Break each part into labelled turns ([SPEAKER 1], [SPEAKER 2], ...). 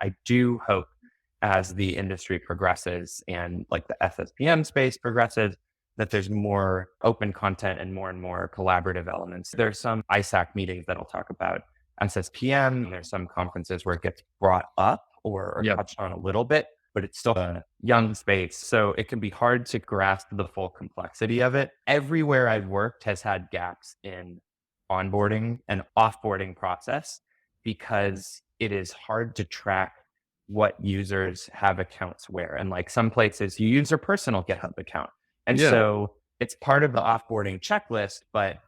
[SPEAKER 1] I do hope as the industry progresses and like the SSPM space progresses, that there's more open content and more collaborative elements. There's some ISAC meetings that'll talk about SSPM. There's some conferences where it gets brought up or
[SPEAKER 2] Yeah.
[SPEAKER 1] touched on a little bit, but it's still a young space. So it can be hard to grasp the full complexity of it. Everywhere I've worked has had gaps in onboarding and offboarding process because it is hard to track what users have accounts where. And like some places you use their personal GitHub account. And
[SPEAKER 2] Yeah.
[SPEAKER 1] so it's part of the offboarding checklist, but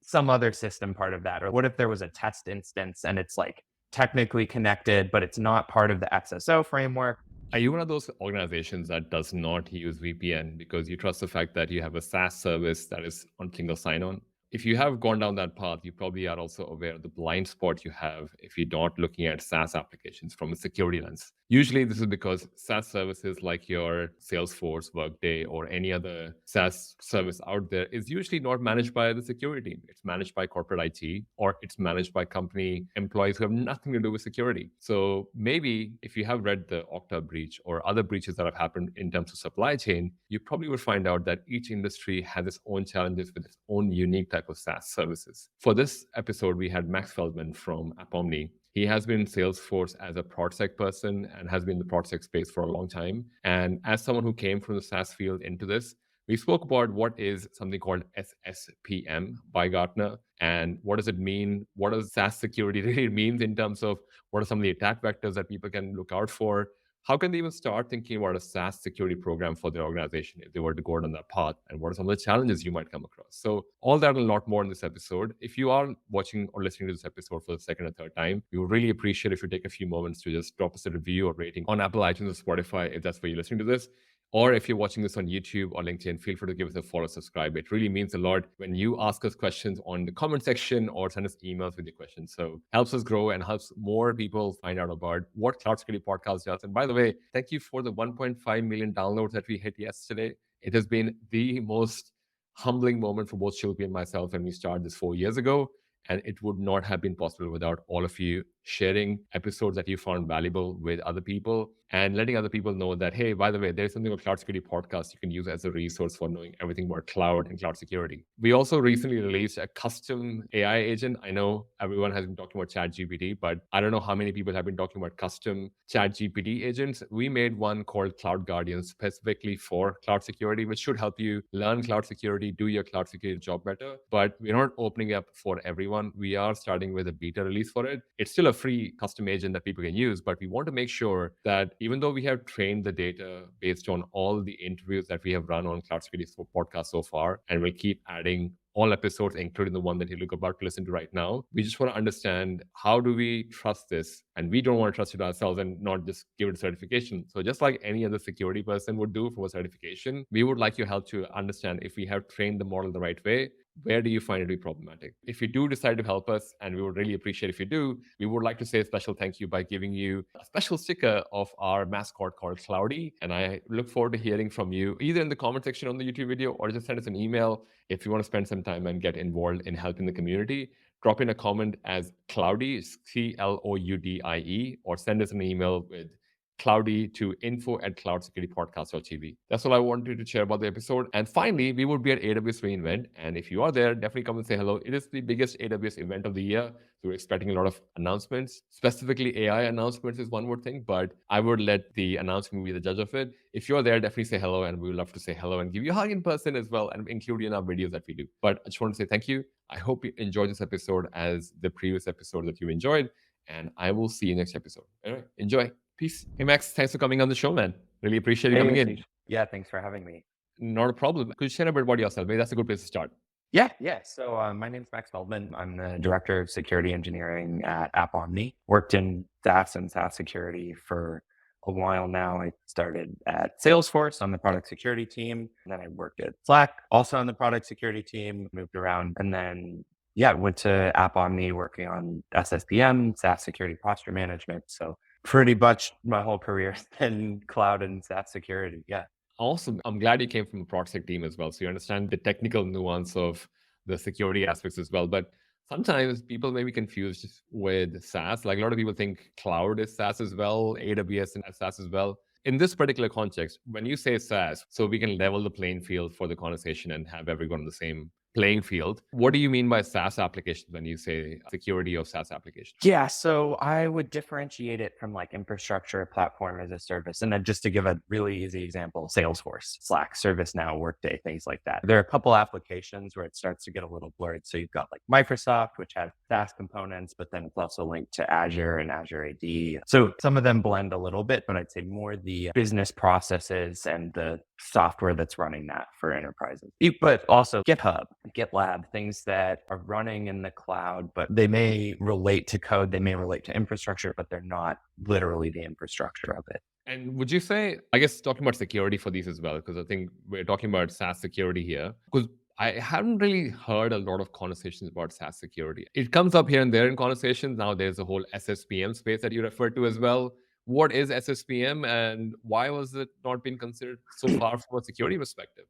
[SPEAKER 1] some other system part of that. Or what if there was a test instance and it's like technically connected, but it's not part of the SSO framework?
[SPEAKER 2] Are you one of those organizations that does not use VPN because you trust the fact that you have a SaaS service that is on single sign-on? If you have gone down that path, you probably are also aware of the blind spot you have if you're not looking at SaaS applications from a security lens. Usually, this is because SaaS services like your Salesforce, Workday, or any other SaaS service out there is usually not managed by the security team. It's managed by corporate IT or it's managed by company employees who have nothing to do with security. So maybe if you have read the Okta breach or other breaches that have happened in terms of supply chain, you probably would find out that each industry has its own challenges with its own unique type of SaaS services. For this episode, we had Max Feldman from AppOmni. He has been in Salesforce as a ProdSec person and has been in the ProdSec space for a long time. And as someone who came from the SaaS field into this, we spoke about what is something called SSPM by Gartner and what does it mean? What does SaaS security really mean in terms of what are some of the attack vectors that people can look out for? How can they even start thinking about a SaaS security program for their organization if they were to go down that path? And what are some of the challenges you might come across? So all that and a lot more in this episode. If you are watching or listening to this episode for the second or third time, we would really appreciate if you take a few moments to just drop us a review or rating on Apple iTunes or Spotify if that's where you're listening to this. Or if you're watching this on YouTube or LinkedIn, feel free to give us a follow, subscribe. It really means a lot when you ask us questions on the comment section or send us emails with your questions. So helps us grow and helps more people find out about what Cloud Security Podcast does. And by the way, thank you for the 1.5 million downloads that we hit yesterday. It has been the most humbling moment for both Shilpi and myself when we started this 4 years ago. And it would not have been possible without all of you sharing episodes that you found valuable with other people and letting other people know that, hey, by the way, there's something called Cloud Security Podcast you can use as a resource for knowing everything about cloud and cloud security. We also recently released a custom AI agent. I know everyone has been talking about ChatGPT, but I don't know how many people have been talking about custom ChatGPT agents. We made one called Cloud Guardian specifically for cloud security, which should help you learn cloud security, do your cloud security job better. But we're not opening up for everyone. We are starting with a beta release for it. It's still a free custom agent that people can use, but we want to make sure that even though we have trained the data based on all the interviews that we have run on Cloud Security podcast so far, and we'll keep adding all episodes, including the one that you're about to listen to right now. We just want to understand, how do we trust this? And we don't want to trust it ourselves and not just give it a certification. So just like any other security person would do for a certification, we would like your help to understand if we have trained the model the right way, where do you find it to be problematic? If you do decide to help us, and we would really appreciate if you do, we would like to say a special thank you by giving you a special sticker of our mascot called Cloudy. And I look forward to hearing from you either in the comment section on the YouTube video or just send us an email if you want to spend some time and get involved in helping the community. Drop in a comment as Cloudy, Cloudie, or send us an email with Cloudy to info@cloudsecuritypodcast.tv. That's all I wanted to share about the episode. And finally, we would be at AWS reInvent. And if you are there, definitely come and say hello. It is the biggest AWS event of the year. So we're expecting a lot of announcements. Specifically, AI announcements is one more thing, but I would let the announcement be the judge of it. If you're there, definitely say hello. And we would love to say hello and give you a hug in person as well and include you in our videos that we do. But I just want to say thank you. I hope you enjoyed this episode as the previous episode that you enjoyed. And I will see you next episode. All right, enjoy. Peace. Hey, Max, thanks for coming on the show, man. Really appreciate you coming in.
[SPEAKER 1] Yeah, thanks for having me.
[SPEAKER 2] Not a problem. Could you share a bit about yourself? Maybe that's a good place to start.
[SPEAKER 1] Yeah. So my name's Max Feldman. I'm the Director of Security Engineering at AppOmni. Worked in SaaS and SaaS security for a while now. I started at Salesforce on the product security team. And then I worked at Slack, also on the product security team, moved around. And then, went to AppOmni working on SSPM, SaaS security posture management. So pretty much my whole career has been cloud and SaaS security. Yeah.
[SPEAKER 2] Awesome. I'm glad you came from the ProdSec team as well. So you understand the technical nuance of the security aspects as well. But Sometimes people may be confused with SaaS. Like a lot of people think cloud is SaaS as well, AWS and SaaS as well. In this particular context, when you say SaaS, so we can level the playing field for the conversation and have everyone on the same playing field. What do you mean by SaaS applications when you say security of SaaS applications?
[SPEAKER 1] Yeah, so I would differentiate it from like infrastructure, platform as a service. And then just to give a really easy example, Salesforce, Slack, ServiceNow, Workday, things like that. There are a couple applications where it starts to get a little blurred. So you've got like Microsoft, which has SaaS components, but then it's also linked to Azure and Azure AD. So some of them blend a little bit, but I'd say more the business processes and the software that's running that for enterprises. But also GitHub, GitLab, things that are running in the cloud, but they may relate to code, they may relate to infrastructure, but they're not literally the infrastructure of it.
[SPEAKER 2] And would you say, I guess, talking about security for these as well, because I think we're talking about SaaS security here, because I haven't really heard a lot of conversations about SaaS security. It comes up here and there in conversations. Now there's a whole SSPM space that you referred to as well. What is SSPM and why was it not being considered so far from a security perspective?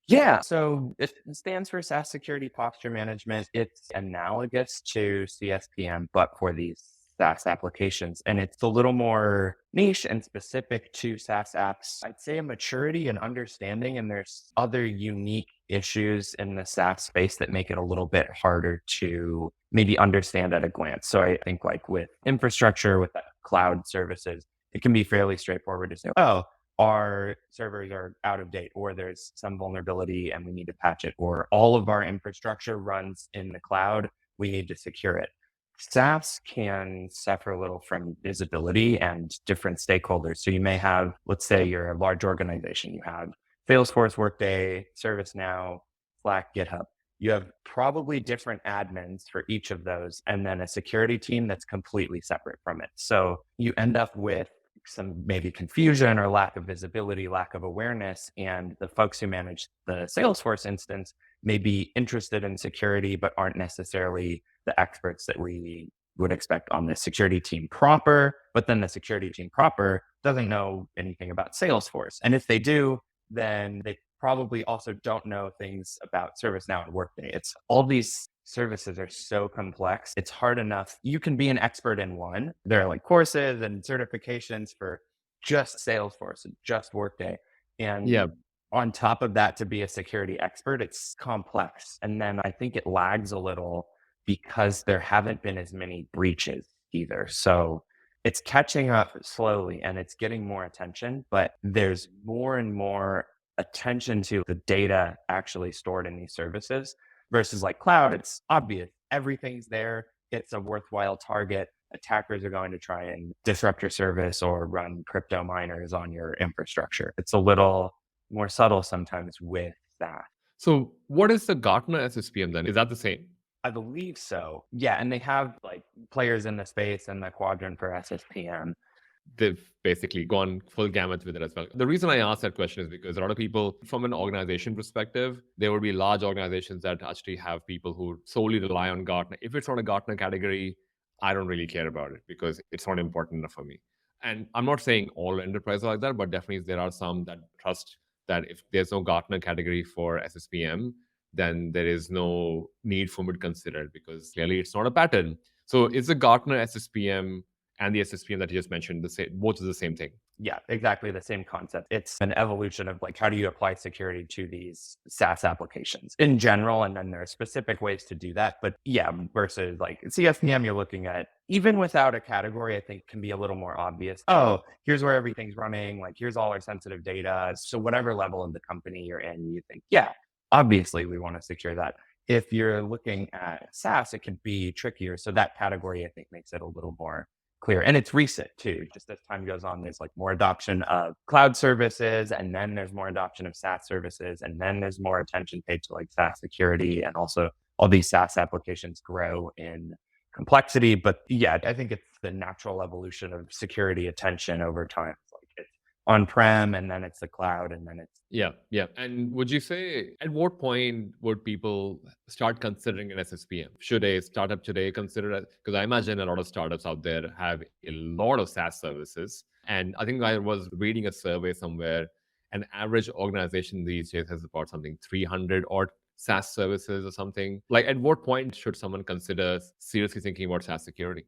[SPEAKER 1] Yeah. So it stands for SaaS Security Posture Management. It's analogous to CSPM, but for these SaaS applications. And it's a little more niche and specific to SaaS apps. I'd say a maturity and understanding, and there's other unique issues in the SaaS space that make it a little bit harder to maybe understand at a glance. So I think like with infrastructure, with cloud services, it can be fairly straightforward to say, oh, our servers are out of date, or there's some vulnerability and we need to patch it, or all of our infrastructure runs in the cloud, we need to secure it. SaaS can suffer a little from visibility and different stakeholders. So you may have, let's say you're a large organization, you have Salesforce, Workday, ServiceNow, Slack, GitHub. You have probably different admins for each of those, and then a security team that's completely separate from it. So you end up with some maybe confusion or lack of visibility, lack of awareness. And the folks who manage the Salesforce instance may be interested in security, but aren't necessarily the experts that we would expect on the security team proper. But then the security team proper doesn't know anything about Salesforce. And if they do, then they probably also don't know things about ServiceNow and Workday. It's all these services are so complex. It's hard enough. You can be an expert in one. There are like courses and certifications for just Salesforce and just Workday. And
[SPEAKER 2] Yeah.
[SPEAKER 1] on top of that, to be a security expert, it's complex. And then I think it lags a little because there haven't been as many breaches either. So it's catching up slowly and it's getting more attention, but there's more and more attention to the data actually stored in these services versus like cloud. It's obvious. Everything's there. It's a worthwhile target. Attackers are going to try and disrupt your service or run crypto miners on your infrastructure. It's a little more subtle sometimes with that.
[SPEAKER 2] So what is the Gartner SSPM then? Is that the same?
[SPEAKER 1] I believe so. Yeah. And they have like players in the space and the quadrant for SSPM.
[SPEAKER 2] They've basically gone full gamut with it as well. The reason I asked that question is because a lot of people, from an organization perspective, there would be large organizations that actually have people who solely rely on Gartner. If it's not a Gartner category, I don't really care about it because it's not important enough for me. And I'm not saying all enterprises are like that, but definitely there are some that trust that if there's no Gartner category for SSPM, then there is no need for me to consider it because clearly it's not a pattern. So is the Gartner SSPM and the SSPM that you just mentioned, both are the same thing?
[SPEAKER 1] Yeah, exactly the same concept. It's an evolution of like, how do you apply security to these SaaS applications in general? And then there are specific ways to do that. But yeah, versus like CSPM, you're looking at, even without a category, I think can be a little more obvious. Oh, here's where everything's running. Like, here's all our sensitive data. So whatever level of the company you're in, you think, yeah, obviously we want to secure that. If you're looking at SaaS, it can be trickier. So that category, I think, makes it a little more clear. And it's recent too. Just as time goes on, there's like more adoption of cloud services, and then there's more adoption of SaaS services, and then there's more attention paid to like SaaS security, and also all these SaaS applications grow in complexity. But yeah, I think it's the natural evolution of security attention over time. It's like it's on-prem, and then it's the cloud, and then it's
[SPEAKER 2] Yeah. And would you say at what point would people start considering an SSPM? Should a startup today consider it? Because I imagine a lot of startups out there have a lot of SaaS services. And I think I was reading a survey somewhere, an average organization these days has about something 300 odd SaaS services or something? Like, at what point should someone consider seriously thinking about SaaS security?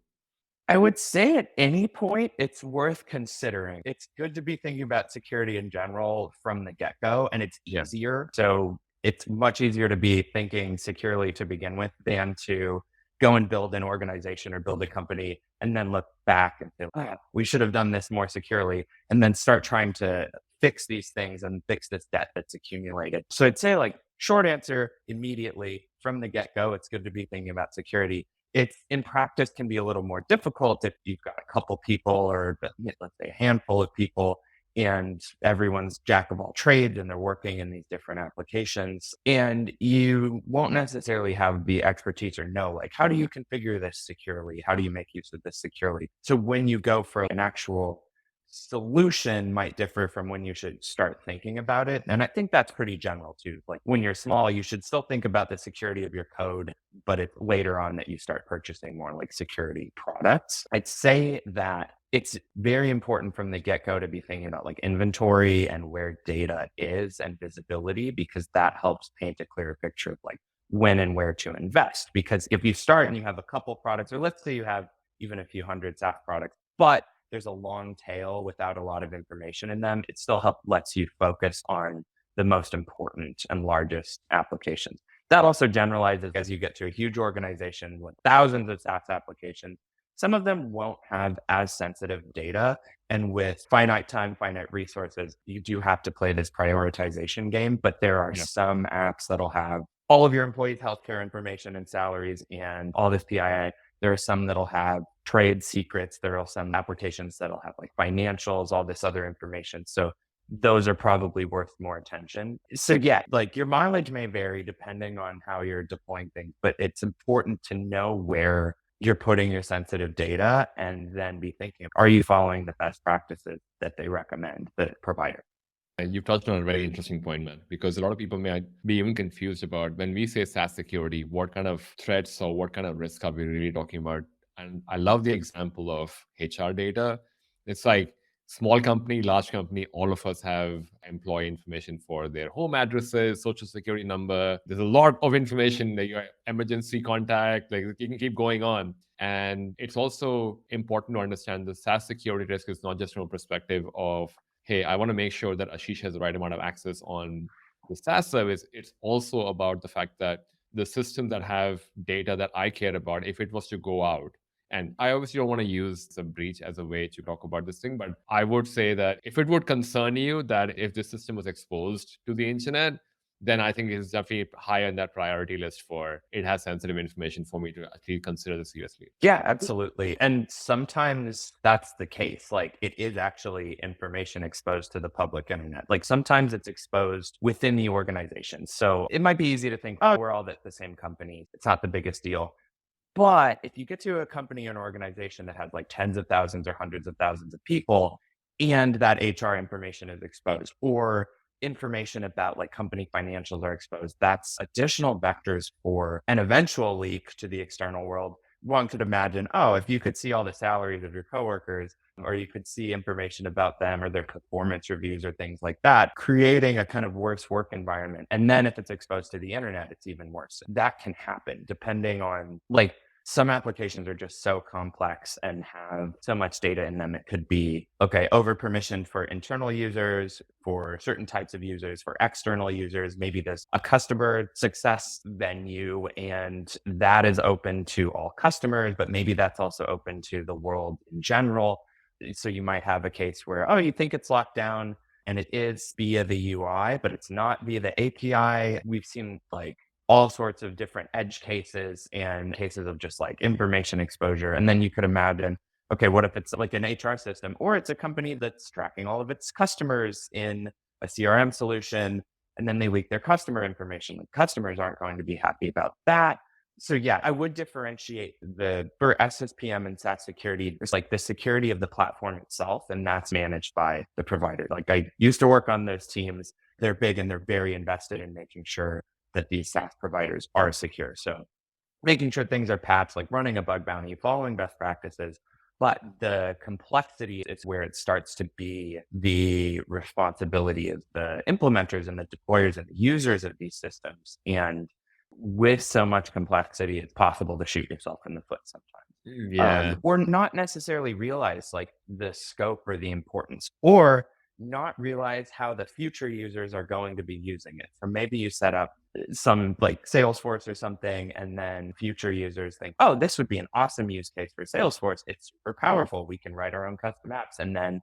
[SPEAKER 1] I would say at any point, it's worth considering. It's good to be thinking about security in general from the get-go, and it's
[SPEAKER 2] Yeah.
[SPEAKER 1] easier. So it's much easier to be thinking securely to begin with than to go and build an organization or build a company and then look back and say, "Ah, we should have done this more securely," and then start trying to fix these things and fix this debt that's accumulated. So I'd say, like, short answer, immediately from the get-go, it's good to be thinking about security. It's in practice can be a little more difficult if you've got a couple people or let's say a handful of people and everyone's jack of all trades and they're working in these different applications and you won't necessarily have the expertise or know like how do you configure this securely? How do you make use of this securely? So when you go for an actual solution might differ from when you should start thinking about it. And I think that's pretty general too. Like when you're small, you should still think about the security of your code, but it's later on that you start purchasing more like security products. I'd say that it's very important from the get-go to be thinking about like inventory and where data is and visibility, because that helps paint a clearer picture of like when and where to invest. Because if you start and you have a couple products, or let's say you have even a few hundred SaaS products, but there's a long tail without a lot of information in them, it still lets you focus on the most important and largest applications. That also generalizes as you get to a huge organization with thousands of SaaS applications. Some of them won't have as sensitive data. And with finite time, finite resources, you do have to play this prioritization game. But there are some apps that'll have all of your employees' healthcare information and salaries and all this PII. There are some that'll have trade secrets. There are some applications that'll have like financials, all this other information. So those are probably worth more attention. So yeah, like your mileage may vary depending on how you're deploying things, but it's important to know where you're putting your sensitive data and then be thinking, are you following the best practices that they recommend, the provider?
[SPEAKER 2] And you've touched on a very interesting point, man, because a lot of people may be even confused about when we say SaaS security, what kind of threats or what kind of risk are we really talking about? And I love the example of HR data. It's like small company, large company, all of us have employee information for their home addresses, social security number. There's a lot of information, like your emergency contact, like you can keep going on. And it's also important to understand the SaaS security risk is not just from a perspective of, hey, I want to make sure that Ashish has the right amount of access on the SaaS service. It's also about the fact that the systems that have data that I care about, if it was to go out, and I obviously don't want to use the breach as a way to talk about this thing, but I would say that if it would concern you that if this system was exposed to the internet, then I think it's definitely high on that priority list for it has sensitive information for me to actually consider this seriously.
[SPEAKER 1] Yeah, absolutely. And sometimes that's the case. Like it is actually information exposed to the public internet. Like sometimes it's exposed within the organization. So it might be easy to think, oh, we're all at the same company. It's not the biggest deal. But if you get to a company or an organization that has like tens of thousands or hundreds of thousands of people and that HR information is exposed or information about like company financials are exposed, that's additional vectors for an eventual leak to the external world. One could imagine, oh, if you could see all the salaries of your coworkers, or you could see information about them or their performance reviews or things like that, creating a kind of worse work environment. And then if it's exposed to the internet, it's even worse. That can happen depending on like some applications are just so complex and have so much data in them. It could be, okay, over permissioned for internal users, for certain types of users, for external users. Maybe there's a customer success venue and that is open to all customers, but maybe that's also open to the world in general. So you might have a case where, oh, you think it's locked down and it is via the UI, but it's not via the API. We've seen like all sorts of different edge cases and cases of just like information exposure. And then you could imagine, okay, what if it's like an HR system or it's a company that's tracking all of its customers in a CRM solution and then they leak their customer information. Like customers aren't going to be happy about that. So yeah, I would differentiate for SSPM and SaaS security, there's like the security of the platform itself, and that's managed by the provider. Like I used to work on those teams. They're big and they're very invested in making sure that these SaaS providers are secure. So making sure things are patched, like running a bug bounty, following best practices, But the complexity is where it starts to be the responsibility of the implementers and the deployers and the users of these systems. And with so much complexity, it's possible to shoot yourself in the foot sometimes.
[SPEAKER 2] Yeah.
[SPEAKER 1] Or not necessarily realize like the scope or the importance, or not realize how the future users are going to be using it. Or maybe you set up some like Salesforce or something, and then future users think, oh, this would be an awesome use case for Salesforce. It's super powerful. We can write our own custom apps. And then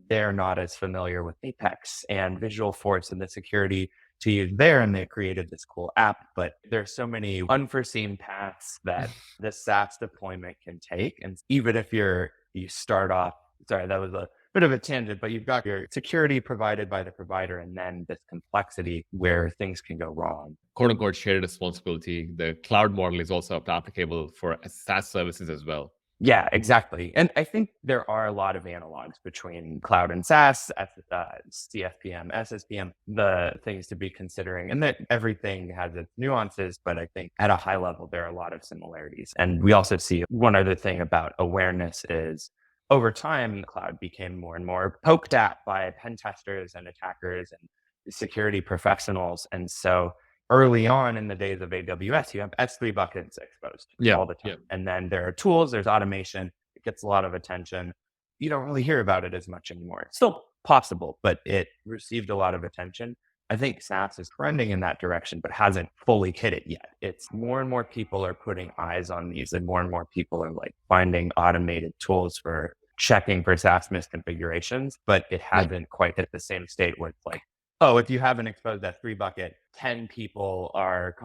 [SPEAKER 1] they're not as familiar with Apex and Visual Force and the security to use there, and they created this cool app. But there's so many unforeseen paths that the SaaS deployment can take. And even if you start off, sorry, that was a bit of a tangent, but you've got your security provided by the provider and then this complexity where things can go wrong.
[SPEAKER 2] Quote unquote shared responsibility. The cloud model is also applicable for SaaS services as well.
[SPEAKER 1] Yeah, exactly. And I think there are a lot of analogs between cloud and SaaS, CSPM, SSPM, the things to be considering, and that everything has its nuances. But I think at a high level, there are a lot of similarities. And we also see one other thing about awareness is over time, the cloud became more and more poked at by pen testers and attackers and security professionals. And so early on in the days of AWS, you have S3 buckets exposed all the time. And then there are tools, there's automation. It gets a lot of attention. You don't really hear about it as much anymore. It's still possible, but it received a lot of attention. I think SaaS is trending in that direction, but hasn't fully hit it yet. It's more and more people are putting eyes on these, and more people are like finding automated tools for checking for SaaS misconfigurations, but it hasn't quite hit the same state where it's like, oh, if you haven't exposed that 3 bucket, 10 people are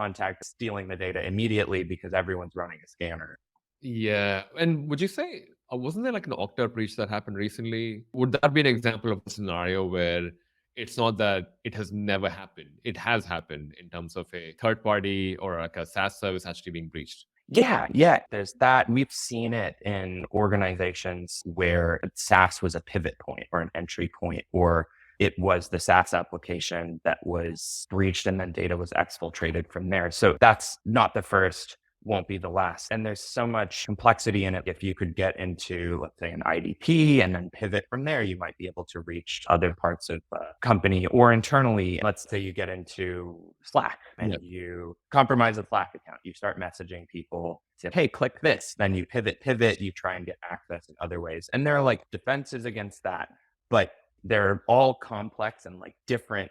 [SPEAKER 1] stealing the data immediately because everyone's running a scanner.
[SPEAKER 2] Yeah. And would you say, wasn't there like an Okta breach that happened recently? Would that be an example of a scenario where it's not that it has never happened? It has happened in terms of a third party or like a SaaS service actually being breached.
[SPEAKER 1] Yeah, there's that. We've seen it in organizations where SaaS was a pivot point or an entry point, or it was the SaaS application that was breached and then data was exfiltrated from there. So that's not the first, won't be the last. And there's so much complexity in it. If you could get into, let's say, an IDP and then pivot from there, you might be able to reach other parts of the company or internally. Let's say you get into Slack and you compromise a Slack account. You start messaging people, say, hey, click this. Then you pivot, you try and get access in other ways. And there are like defenses against that, but they're all complex and like different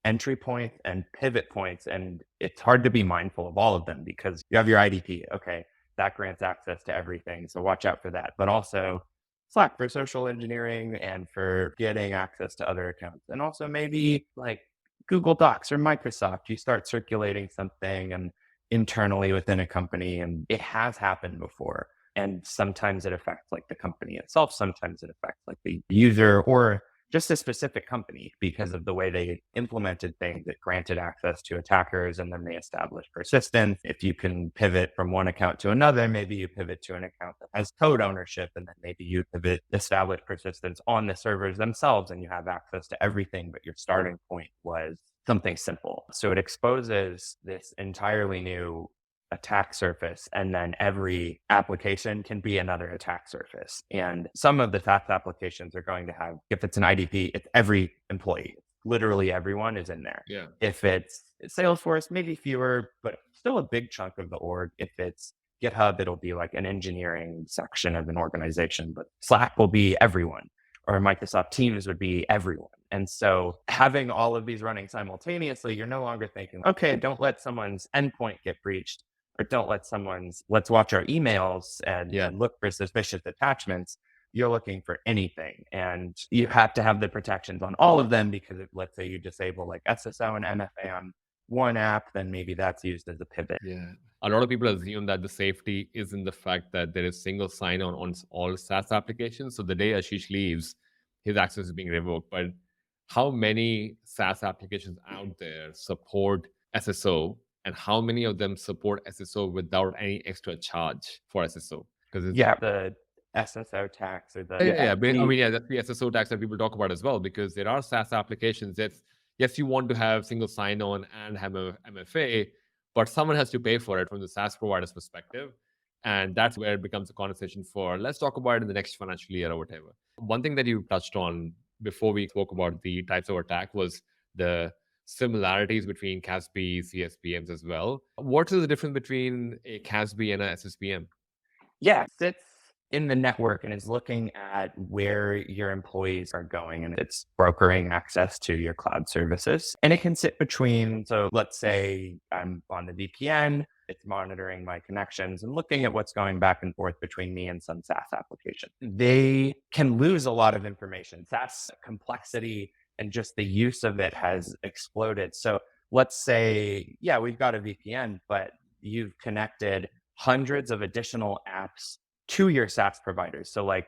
[SPEAKER 1] entry points and pivot points. And it's hard to be mindful of all of them because you have your IDP. Okay, that grants access to everything. So watch out for that. But also Slack for social engineering and for getting access to other accounts. And also maybe like Google Docs or Microsoft, you start circulating something and internally within a company. And it has happened before. And sometimes it affects like the company itself. Sometimes it affects like the user or just a specific company because of the way they implemented things that granted access to attackers, and then they established persistence. If you can pivot from one account to another, maybe you pivot to an account that has code ownership, and then maybe you establish persistence on the servers themselves and you have access to everything, but your starting point was something simple. So it exposes this entirely new attack surface, and then every application can be another attack surface. And some of the SaaS applications are going to have, if it's an IDP, it's every employee. Literally everyone is in there.
[SPEAKER 2] Yeah.
[SPEAKER 1] If it's Salesforce, maybe fewer, but still a big chunk of the org. If it's GitHub, it'll be like an engineering section of an organization, but Slack will be everyone, or Microsoft Teams would be everyone. And so having all of these running simultaneously, you're no longer thinking, okay, don't let someone's endpoint get breached, or don't let let's watch our emails and look for suspicious attachments. You're looking for anything. And you have to have the protections on all of them, because if, let's say, you disable like SSO and MFA on one app, then maybe that's used as a pivot.
[SPEAKER 2] Yeah. A lot of people assume that the safety is in the fact that there is single sign-on on all SaaS applications. So the day Ashish leaves, his access is being revoked. But how many SaaS applications out there support SSO, and how many of them support SSO without any extra charge for SSO?
[SPEAKER 1] Because the SSO tax or the
[SPEAKER 2] that's the SSO tax that people talk about as well, because there are SaaS applications that, yes, you want to have single sign-on and have a MFA, but someone has to pay for it from the SaaS provider's perspective. And that's where it becomes a conversation for let's talk about it in the next financial year or whatever. One thing that you touched on before we spoke about the types of attack was the similarities between CASB, CSPMs as well. What is the difference between a CASB and a SSPM?
[SPEAKER 1] Yeah, it sits in the network and is looking at where your employees are going, and it's brokering access to your cloud services. And it can sit between, so let's say I'm on the VPN, it's monitoring my connections and looking at what's going back and forth between me and some SaaS application. They can lose a lot of information. SaaS complexity and just the use of it has exploded. So let's say, yeah, we've got a VPN, but you've connected hundreds of additional apps to your SaaS providers. So like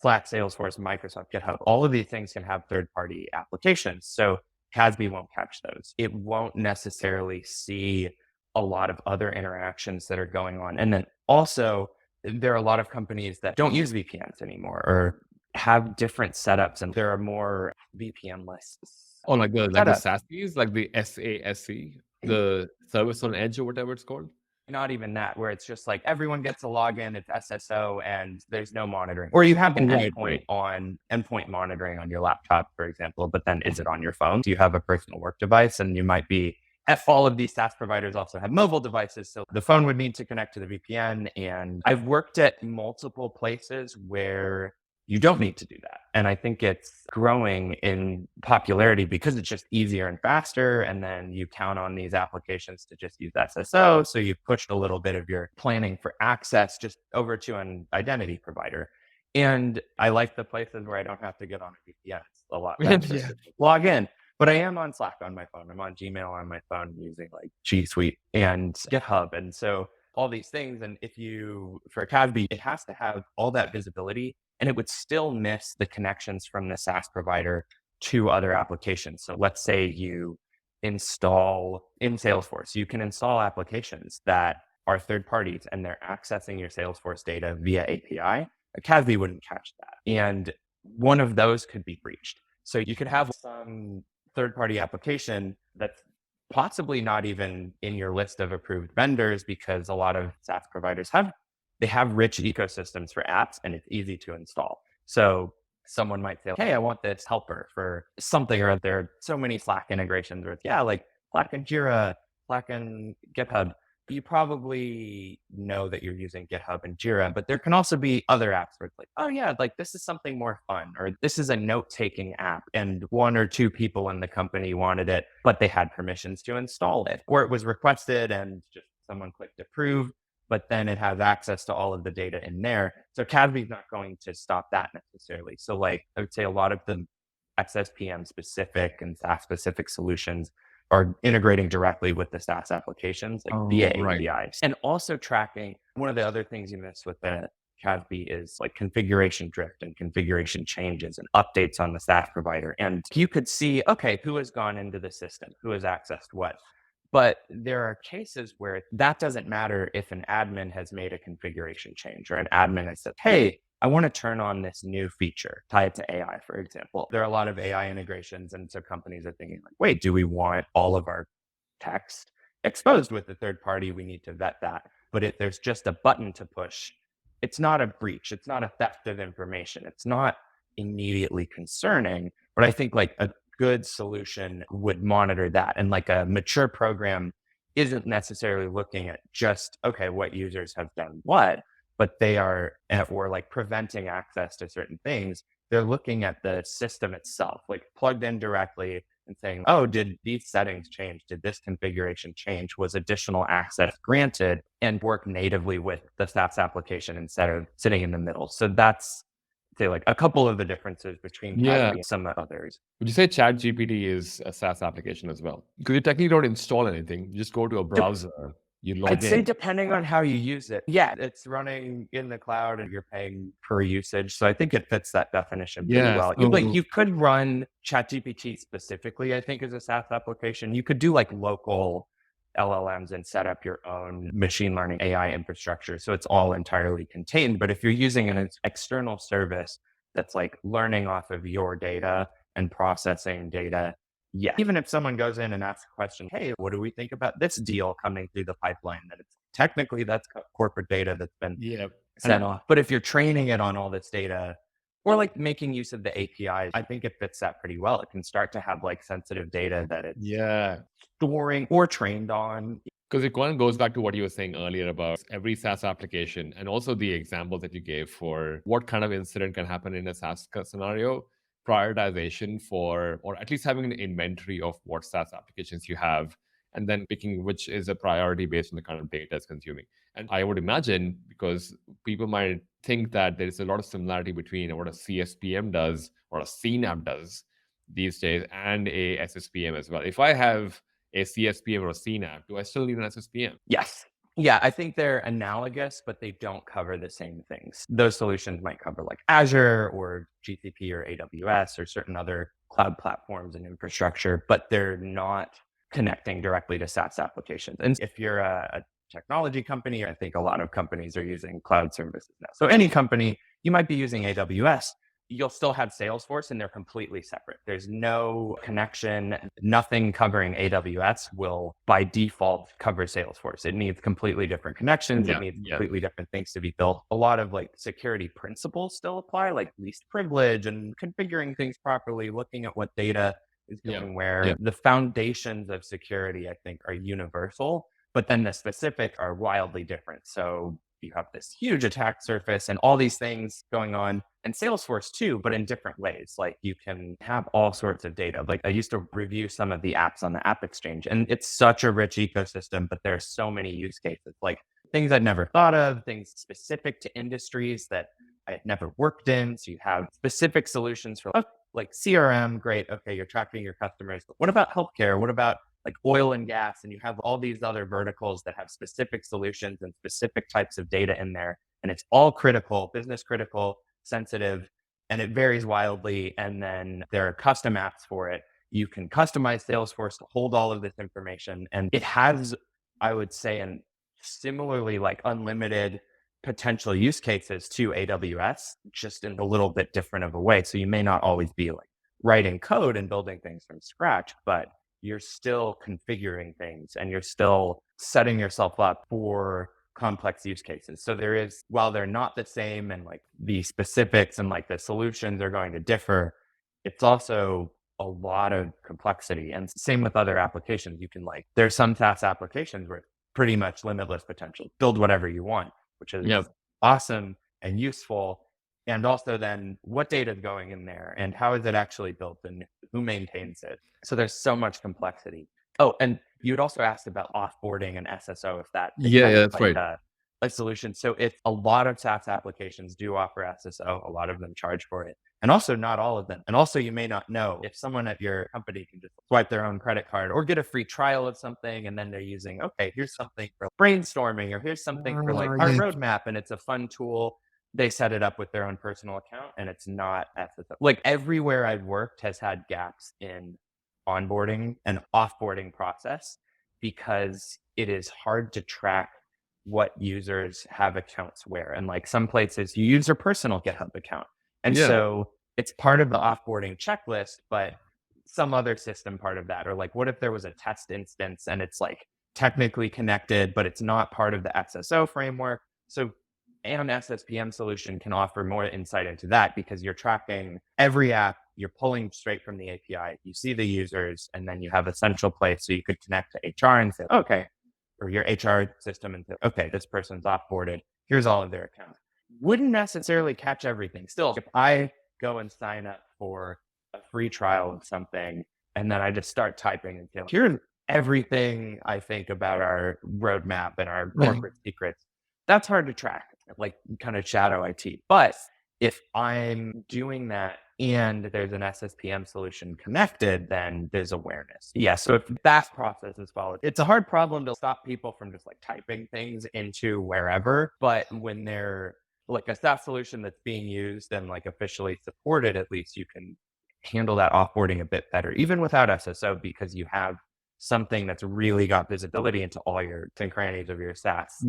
[SPEAKER 1] Slack, Salesforce, Microsoft, GitHub, all of these things can have third-party applications. So CASB won't catch those. It won't necessarily see a lot of other interactions that are going on. And then also, there are a lot of companies that don't use VPNs anymore or have different setups, and there are more VPN lists.
[SPEAKER 2] Oh, like the
[SPEAKER 1] Setup.
[SPEAKER 2] SASEs, like the SASE, the service on edge or whatever it's called.
[SPEAKER 1] Not even that, where it's just like everyone gets a login, it's SSO, and there's no monitoring. Or you have an endpoint monitoring on your laptop, for example, but then is it on your phone? Do you have a personal work device? And you might be, all of these SaaS providers also have mobile devices. So the phone would need to connect to the VPN. And I've worked at multiple places where you don't need to do that. And I think it's growing in popularity because it's just easier and faster. And then you count on these applications to just use SSO. So you've pushed a little bit of your planning for access just over to an identity provider. And I like the places where I don't have to get on a VPN. It's a lot better to log in. But I am on Slack on my phone. I'm on Gmail on my phone using like G Suite and GitHub. And so all these things. And if you, for a CASB, it has to have all that visibility, and it would still miss the connections from the SaaS provider to other applications. So let's say you install in Salesforce, you can install applications that are third parties and they're accessing your Salesforce data via API. A CASB wouldn't catch that. And one of those could be breached. So you could have some third-party application that's possibly not even in your list of approved vendors, because a lot of SaaS providers have rich ecosystems for apps and it's easy to install. So someone might say, hey, I want this helper for something, or there are so many Slack integrations where it's, like Slack and Jira, Slack and GitHub. You probably know that you're using GitHub and Jira, but there can also be other apps where it's like, oh yeah, like this is something more fun, or this is a note-taking app and one or two people in the company wanted it, but they had permissions to install it, or it was requested and just someone clicked approve, but then it has access to all of the data in there. So CASB is not going to stop that necessarily. So like I would say a lot of the SSPM specific and SaaS specific solutions are integrating directly with the SaaS applications like via APIs. And also tracking. One of the other things you miss with the CASB is like configuration drift and configuration changes and updates on the SaaS provider. And you could see, okay, who has gone into the system, who has accessed what. But there are cases where that doesn't matter if an admin has made a configuration change, or an admin has said, hey, I want to turn on this new feature, tie it to AI, for example. There are a lot of AI integrations. And so companies are thinking like, wait, do we want all of our text exposed with the third party? We need to vet that. But if there's just a button to push, it's not a breach. It's not a theft of information. It's not immediately concerning. But I think like a good solution would monitor that. And like a mature program isn't necessarily looking at just, okay, what users have done what, but they are, or like preventing access to certain things. They're looking at the system itself, like plugged in directly and saying, oh, did these settings change? Did this configuration change? Was additional access granted? And work natively with the SaaS application instead of sitting in the middle. So that's, say, like a couple of the differences between CASB and some others.
[SPEAKER 2] Would you say ChatGPT is a SaaS application as well? Because you technically don't install anything. You just go to a browser, you log in.
[SPEAKER 1] I'd say depending on how you use it. Yeah, it's running in the cloud and you're paying per usage. So I think it fits that definition pretty well. You could run ChatGPT specifically, I think, as a SaaS application. You could do like local LLMs and set up your own machine learning AI infrastructure. So it's all entirely contained. But if you're using an external service that's like learning off of your data and processing data, yeah. Even if someone goes in and asks a question, hey, what do we think about this deal coming through the pipeline, that it's technically that's corporate data that's been
[SPEAKER 2] Yeah.
[SPEAKER 1] sent off. But if you're training it on all this data or like making use of the APIs, I think it fits that pretty well. It can start to have like sensitive data that it's
[SPEAKER 2] Yeah.
[SPEAKER 1] storing or trained on.
[SPEAKER 2] Because it kind of goes back to what you were saying earlier about every SaaS application and also the example that you gave for what kind of incident can happen in a SaaS scenario, prioritization for, or at least having an inventory of what SaaS applications you have, and then picking which is a priority based on the kind of data it's consuming. And I would imagine, because people might think that there is a lot of similarity between what a CSPM does or a CNAPP does these days and a SSPM as well. If I have a CSPM or a CNAPP, do I still need an SSPM?
[SPEAKER 1] Yes. Yeah, I think they're analogous, but they don't cover the same things. Those solutions might cover like Azure or GCP or AWS or certain other cloud platforms and infrastructure, but they're not connecting directly to SaaS applications. And if you're a technology company, I think a lot of companies are using cloud services now. So any company, you might be using AWS, you'll still have Salesforce and they're completely separate. There's no connection. Nothing covering AWS will by default cover Salesforce. It needs completely different connections. It needs completely different things to be built. A lot of like security principles still apply, like least privilege and configuring things properly, looking at what data is going where. The foundations of security, I think, are universal, but then the specific are wildly different. So you have this huge attack surface and all these things going on, and Salesforce too, but in different ways. Like you can have all sorts of data. Like I used to review some of the apps on the App Exchange, and it's such a rich ecosystem, but there are so many use cases, like things I'd never thought of, things specific to industries that I had never worked in. So you have specific solutions for like CRM, great. Okay, you're tracking your customers. But what about healthcare? What about like oil and gas? And you have all these other verticals that have specific solutions and specific types of data in there. And it's all critical, business critical, sensitive, and it varies wildly. And then there are custom apps for it. You can customize Salesforce to hold all of this information. And it has, I would say, and similarly like unlimited potential use cases to AWS, just in a little bit different of a way. So you may not always be like writing code and building things from scratch, but you're still configuring things and you're still setting yourself up for complex use cases. So there is, while they're not the same and like the specifics and like the solutions are going to differ, it's also a lot of complexity. And same with other applications. You can like, there's some SaaS applications where pretty much limitless potential, build whatever you want, which is awesome and useful. And also then what data is going in there and how is it actually built and who maintains it? So there's so much complexity. Oh, and you had also asked about offboarding and SSO, if that is
[SPEAKER 2] that's
[SPEAKER 1] like
[SPEAKER 2] right.
[SPEAKER 1] a solution. So it's a lot of SaaS applications do offer SSO. A lot of them charge for it. And also not all of them. And also you may not know if someone at your company can just swipe their own credit card or get a free trial of something. And then they're using, okay, here's something for brainstorming or here's something for like our roadmap. And it's a fun tool. They set it up with their own personal account and it's not SSO. Like everywhere I've worked has had gaps in onboarding and offboarding process because it is hard to track what users have accounts where. And like some places you use your personal GitHub account. And so it's part of the offboarding checklist, but some other system part of that, or like, what if there was a test instance and it's like technically connected, but it's not part of the SSO framework? So an SSPM solution can offer more insight into that because you're tracking every app, you're pulling straight from the API, you see the users, and then you have a central place so you could connect to HR and say, okay, or your HR system and say, okay, this person's offboarded, here's all of their accounts. Wouldn't necessarily catch everything. Still, if I go and sign up for a free trial of something, and then I just start typing and saying, here's everything I think about our roadmap and our corporate secrets, that's hard to track, like kind of shadow IT. But if I'm doing that and there's an SSPM solution connected, then there's awareness. Yeah. So if that process is followed, it's a hard problem to stop people from just like typing things into wherever. But when they're like a SaaS solution that's being used and like officially supported, at least you can handle that offboarding a bit better, even without SSO, because you have something that's really got visibility into all your crannies of your SaaS.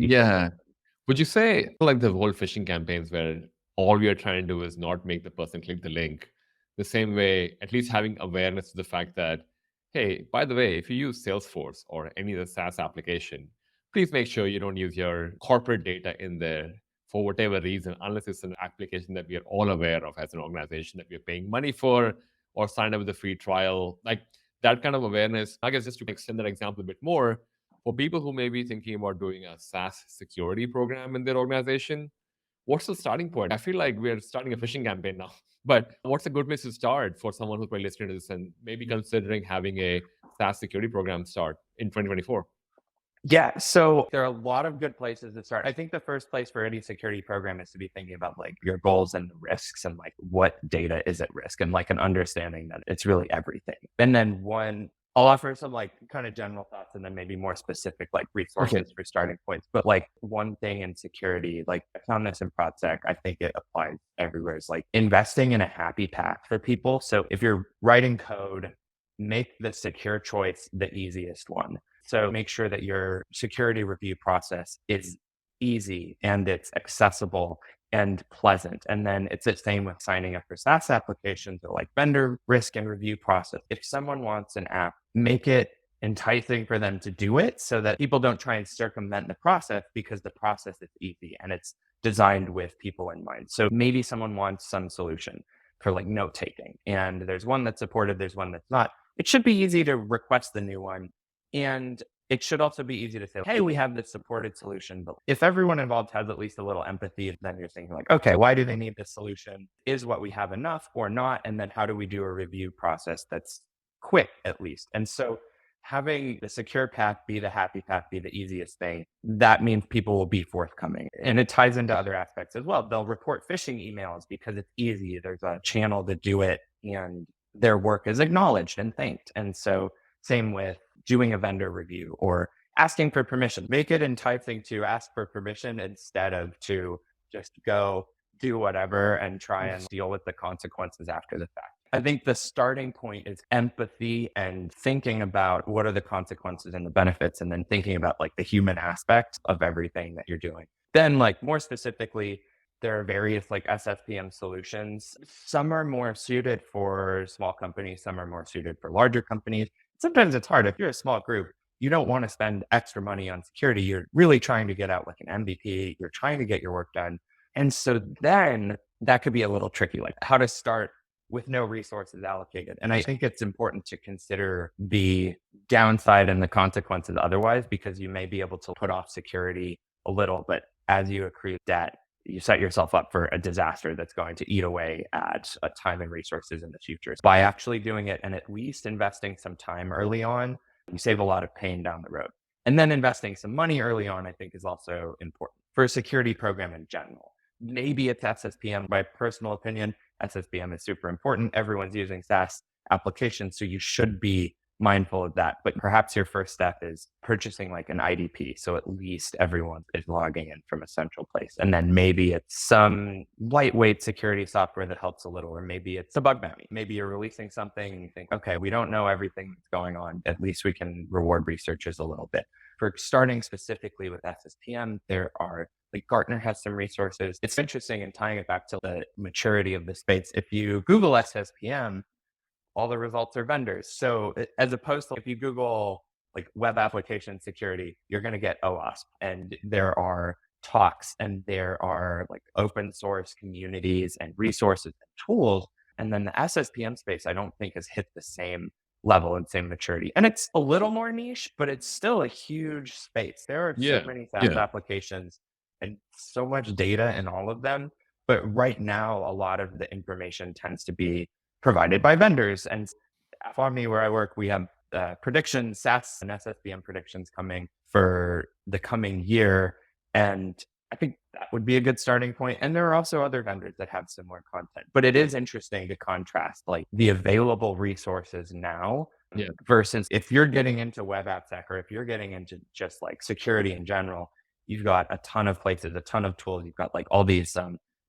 [SPEAKER 2] Would you say like the whole phishing campaigns where all we are trying to do is not make the person click the link, the same way, at least having awareness to the fact that, hey, by the way, if you use Salesforce or any other SaaS application, please make sure you don't use your corporate data in there for whatever reason, unless it's an application that we are all aware of as an organization that we're paying money for or signed up with a free trial. Like that kind of awareness, I guess, just to extend that example a bit more, for people who may be thinking about doing a SaaS security program in their organization, what's the starting point? I feel like we're starting a phishing campaign now, but what's a good place to start for someone who's probably listening to this and maybe considering having a SaaS security program start in 2024?
[SPEAKER 1] Yeah, so there are a lot of good places to start. I think the first place for any security program is to be thinking about like your goals and the risks and like what data is at risk and like an understanding that it's really everything. And then I'll offer some like kind of general thoughts and then maybe more specific like resources for starting points. But like one thing in security, like I found this in ProdSec, I think it applies everywhere, is like investing in a happy path for people. So if you're writing code, make the secure choice the easiest one. So make sure that your security review process is easy and it's accessible and pleasant. And then it's the same with signing up for SaaS applications or like vendor risk and review process. If someone wants an app, make it enticing for them to do it so that people don't try and circumvent the process, because the process is easy and it's designed with people in mind. So maybe someone wants some solution for like note taking, and there's one that's supported, there's one that's not. It should be easy to request the new one. And it should also be easy to say, hey, we have this supported solution. But if everyone involved has at least a little empathy, then you're thinking like, okay, why do they need this solution? Is what we have enough or not? And then how do we do a review process that's quick at least? And so having the secure path be the happy path, be the easiest thing, that means people will be forthcoming. And it ties into other aspects as well. They'll report phishing emails because it's easy. There's a channel to do it and their work is acknowledged and thanked. And so same with doing a vendor review or asking for permission. Make it enticing to ask for permission instead of to just go do whatever and try and deal with the consequences after the fact. I think the starting point is empathy and thinking about what are the consequences and the benefits, and then thinking about like the human aspect of everything that you're doing. Then like more specifically, there are various like SSPM solutions. Some are more suited for small companies, some are more suited for larger companies. Sometimes it's hard. If you're a small group, you don't want to spend extra money on security. You're really trying to get out like an MVP. You're trying to get your work done. And so then that could be a little tricky, like how to start with no resources allocated. And I think it's important to consider the downside and the consequences otherwise, because you may be able to put off security a little, but as you accrue debt, you set yourself up for a disaster that's going to eat away at time and resources in the future. By actually doing it and at least investing some time early on, you save a lot of pain down the road. And then investing some money early on, I think, is also important for a security program in general. Maybe it's SSPM. My personal opinion, SSPM is super important. Everyone's using SaaS applications, so you should be mindful of that. But perhaps your first step is purchasing like an IDP. So at least everyone is logging in from a central place. And then maybe it's some lightweight security software that helps a little, or maybe it's a bug bounty. Maybe you're releasing something and you think, okay, we don't know everything that's going on. At least we can reward researchers a little bit. For starting specifically with SSPM, there are like Gartner has some resources. It's interesting in tying it back to the maturity of the space. If you Google SSPM, all the results are vendors. So as opposed to if you Google like web application security, you're going to get OWASP, and there are talks and there are like open source communities and resources and tools. And then the SSPM space, I don't think has hit the same level and same maturity. And it's a little more niche, but it's still a huge space. There are so many SaaS applications and so much data in all of them. But right now, a lot of the information tends to be provided by vendors. And AppOmni, where I work, we have predictions, SaaS and SSPM predictions coming for the coming year. And I think that would be a good starting point. And there are also other vendors that have similar content. But it is interesting to contrast like the available resources now versus if you're getting into web app tech, or if you're getting into just like security in general, you've got a ton of places, a ton of tools. You've got like all these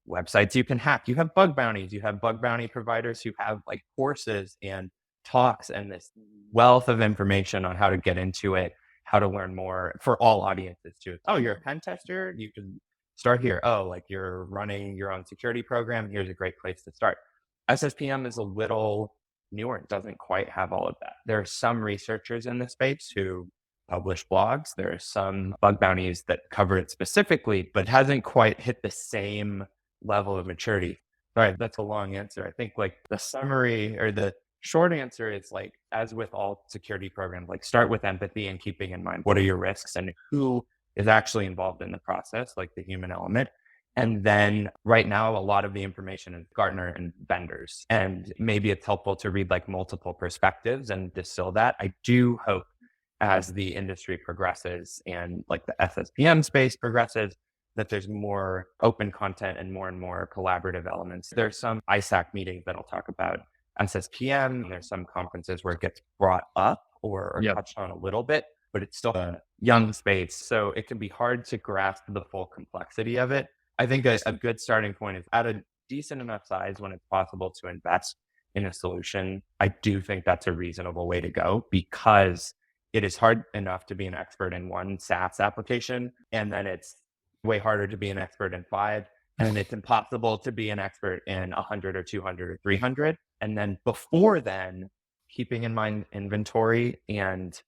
[SPEAKER 1] websites you can hack. You have bug bounties. You have bug bounty providers who have like courses and talks and this wealth of information on how to get into it, how to learn more for all audiences too. Oh, you're a pen tester? You can start here. Oh, like you're running your own security program? Here's a great place to start. SSPM is a little newer. It doesn't quite have all of that. There are some researchers in the space who published blogs. There are some bug bounties that cover it specifically, but hasn't quite hit the same level of maturity. Sorry, that's a long answer. I think like the summary or the short answer is like, as with all security programs, like start with empathy and keeping in mind what are your risks and who is actually involved in the process, like the human element. And then right now, a lot of the information is Gartner and vendors. And maybe it's helpful to read like multiple perspectives and distill that. I do hope as the industry progresses and like the SSPM space progresses, that there's more open content and more collaborative elements. There's some ISAC meetings that'll talk about SSPM. There's some conferences where it gets brought up or touched on a little bit, but it's still a young space. So it can be hard to grasp the full complexity of it. I think a good starting point is at a decent enough size when it's possible to invest in a solution. I do think that's a reasonable way to go because it is hard enough to be an expert in one SaaS application, and then it's way harder to be an expert in 5, and it's impossible to be an expert in 100 or 200 or 300. And then before then, keeping in mind inventory and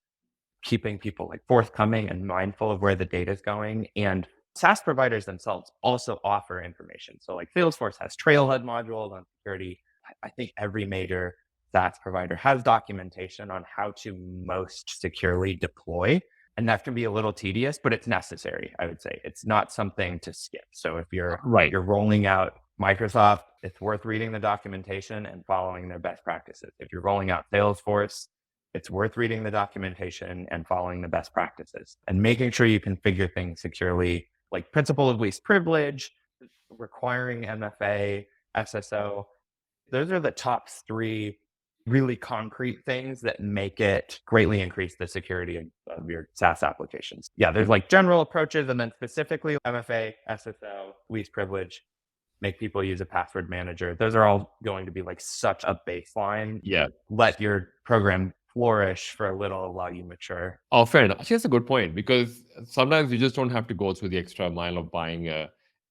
[SPEAKER 1] keeping people like forthcoming and mindful of where the data is going. And SaaS providers themselves also offer information. So like Salesforce has Trailhead modules on security. I think every major SaaS provider has documentation on how to most securely deploy. And that can be a little tedious, but it's necessary, I would say. It's not something to skip. So if you're rolling out Microsoft, it's worth reading the documentation and following their best practices. If you're rolling out Salesforce, it's worth reading the documentation and following the best practices and making sure you configure things securely, like principle of least privilege, requiring MFA, SSO. Those are the top 3 really concrete things that make it greatly increase the security of your SaaS applications. Yeah, there's like general approaches and then specifically MFA, SSO, least privilege, make people use a password manager. Those are all going to be like such a baseline.
[SPEAKER 2] Yeah.
[SPEAKER 1] Let your program flourish for a little while you mature.
[SPEAKER 2] Oh, fair enough. Actually, that's a good point because sometimes you just don't have to go through the extra mile of buying a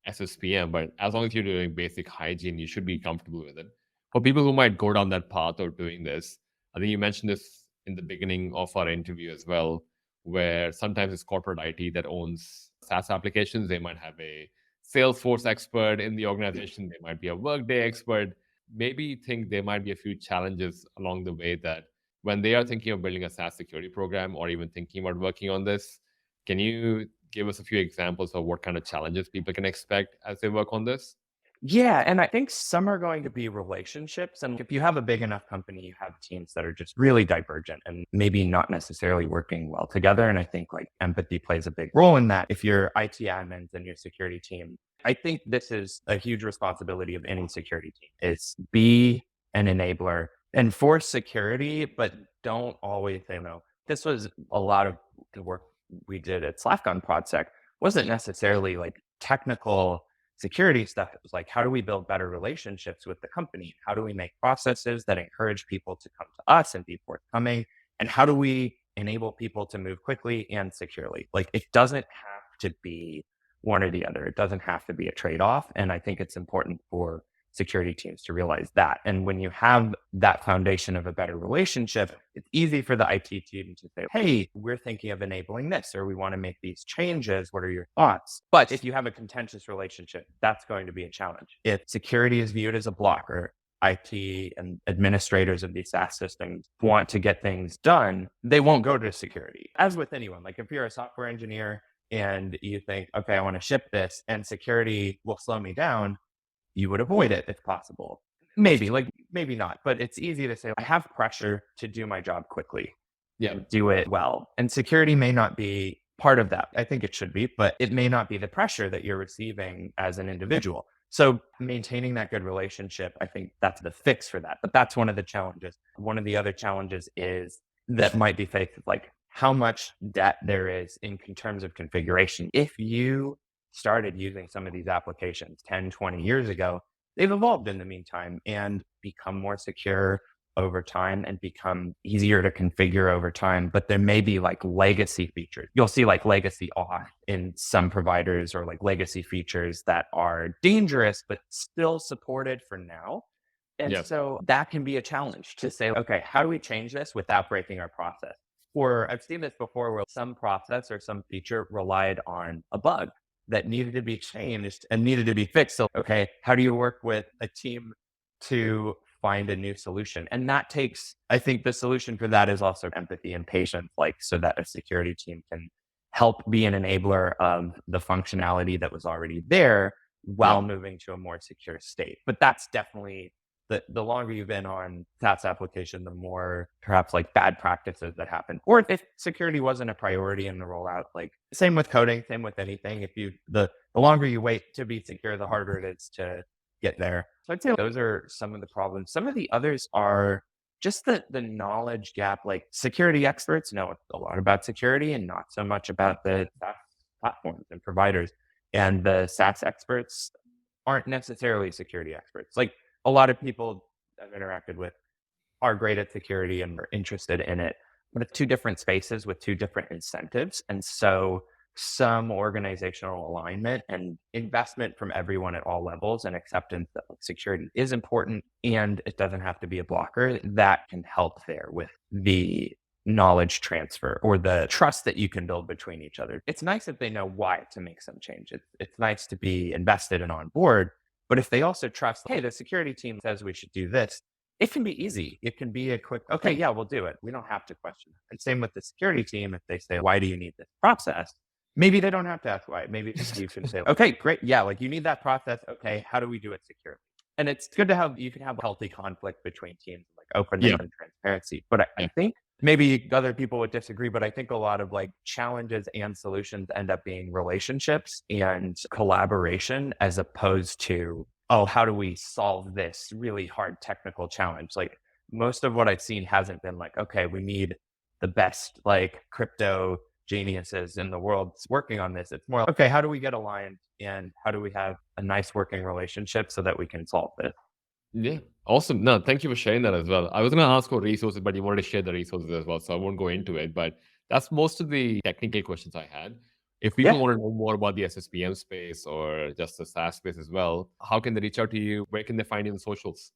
[SPEAKER 2] SSPM, but as long as you're doing basic hygiene, you should be comfortable with it. For people who might go down that path of doing this, I think you mentioned this in the beginning of our interview as well, where sometimes it's corporate IT that owns SaaS applications. They might have a Salesforce expert in the organization. They might be a Workday expert. Maybe think there might be a few challenges along the way that when they are thinking of building a SaaS security program or even thinking about working on this, can you give us a few examples of what kind of challenges people can expect as they work on this?
[SPEAKER 1] Yeah. And I think some are going to be relationships. And if you have a big enough company, you have teams that are just really divergent and maybe not necessarily working well together. And I think like empathy plays a big role in that. If you're IT admins and your security team, I think this is a huge responsibility of any security team is be an enabler, enforce security, but don't always say no. This was a lot of the work we did at Slack on ProdSec wasn't necessarily like technical security stuff. It was like, how do we build better relationships with the company? How do we make processes that encourage people to come to us and be forthcoming? And how do we enable people to move quickly and securely? Like it doesn't have to be one or the other. It doesn't have to be a trade-off. And I think it's important for security teams to realize that. And when you have that foundation of a better relationship, it's easy for the IT team to say, hey, we're thinking of enabling this, or we want to make these changes. What are your thoughts? But if you have a contentious relationship, that's going to be a challenge. If security is viewed as a blocker, IT and administrators of these SaaS systems want to get things done, they won't go to security. As with anyone, like if you're a software engineer and you think, okay, I want to ship this and security will slow me down, you would avoid it if possible. Maybe not, but it's easy to say, I have pressure to do my job quickly.
[SPEAKER 2] Yeah.
[SPEAKER 1] Do it well. And security may not be part of that. I think it should be, but it may not be the pressure that you're receiving as an individual. So maintaining that good relationship, I think that's the fix for that. But that's one of the challenges. One of the other challenges is that might be faced, like how much debt there is in terms of configuration. If you started using some of these applications 10, 20 years ago, they've evolved in the meantime and become more secure over time and become easier to configure over time. But there may be like legacy features. You'll see like legacy auth in some providers or like legacy features that are dangerous, but still supported for now. And so that can be a challenge to say, okay, how do we change this without breaking our process? Or I've seen this before where some process or some feature relied on a bug that needed to be changed and needed to be fixed. So, okay, how do you work with a team to find a new solution? And that takes, I think the solution for that is also empathy and patience, like so that a security team can help be an enabler of the functionality that was already there
[SPEAKER 2] Yeah.
[SPEAKER 1] while moving to a more secure state. But that's definitely the longer you've been on SaaS application, the more perhaps like bad practices that happen. Or if security wasn't a priority in the rollout, like same with coding, same with anything. If you the longer you wait to be secure, the harder it is to get there. So I'd say those are some of the problems. Some of the others are just the knowledge gap. Like security experts know a lot about security and not so much about the SaaS platforms and providers. And the SaaS experts aren't necessarily security experts. Like a lot of people I've interacted with are great at security and are interested in it, but it's two different spaces with two different incentives. And so some organizational alignment and investment from everyone at all levels and acceptance that like, security is important and it doesn't have to be a blocker, that can help there with the knowledge transfer or the trust that you can build between each other. It's nice if they know why to make some change. It's nice to be invested and on board, but if they also trust, hey, the security team says we should do this, it can be easy. It can be a quick, okay, yeah, we'll do it. We don't have to question it. And same with the security team. If they say, why do you need this process? Maybe they don't have to ask why. Maybe you can say, okay, great. Yeah, like you need that process. Okay, how do we do it securely? And it's good to have, you can have a healthy conflict between teams, like openness
[SPEAKER 2] Yeah.
[SPEAKER 1] and transparency. But I
[SPEAKER 2] Yeah.
[SPEAKER 1] think maybe other people would disagree, but I think a lot of like challenges and solutions end up being relationships and collaboration as opposed to, oh, how do we solve this really hard technical challenge? Like most of what I've seen hasn't been like, okay, we need the best like crypto geniuses in the world working on this. It's more like, okay, how do we get aligned and how do we have a nice working relationship so that we can solve this?
[SPEAKER 2] Yeah. Awesome. No, thank you for sharing that as well. I was going to ask for resources, but you wanted to share the resources as well. So I won't go into it. But that's most of the technical questions I had. If people
[SPEAKER 1] Yeah.
[SPEAKER 2] want to know more about the SSPM space or just the SaaS space as well, how can they reach out to you? Where can they find you on socials?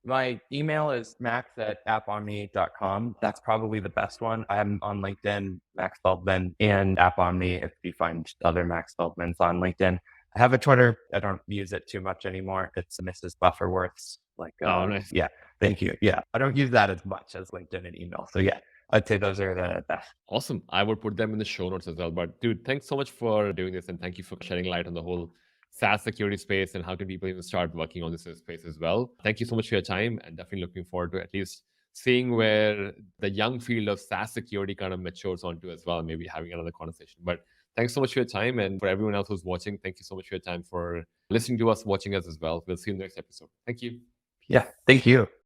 [SPEAKER 1] My email is max@appomni.com. That's probably the best one. I'm on LinkedIn, Max Feldman, and AppOmni if you find other Max Feldmans on LinkedIn. I have a Twitter. I don't use it too much anymore. It's Mrs. Bufferworth's. Like,
[SPEAKER 2] Oh, nice.
[SPEAKER 1] yeah, thank you. Yeah, I don't use that as much as LinkedIn and email. So yeah, I'd say those are the best.
[SPEAKER 2] Awesome. I would put them in the show notes as well. But dude, thanks so much for doing this. And thank you for shedding light on the whole SaaS security space and how can people even start working on this space as well. Thank you so much for your time and definitely looking forward to at least seeing where the young field of SaaS security kind of matures onto as well, maybe having another conversation. But thanks so much for your time. And for everyone else who's watching, thank you so much for your time for listening to us, watching us as well. We'll see you in the next episode. Thank you.
[SPEAKER 1] Yeah, thank you.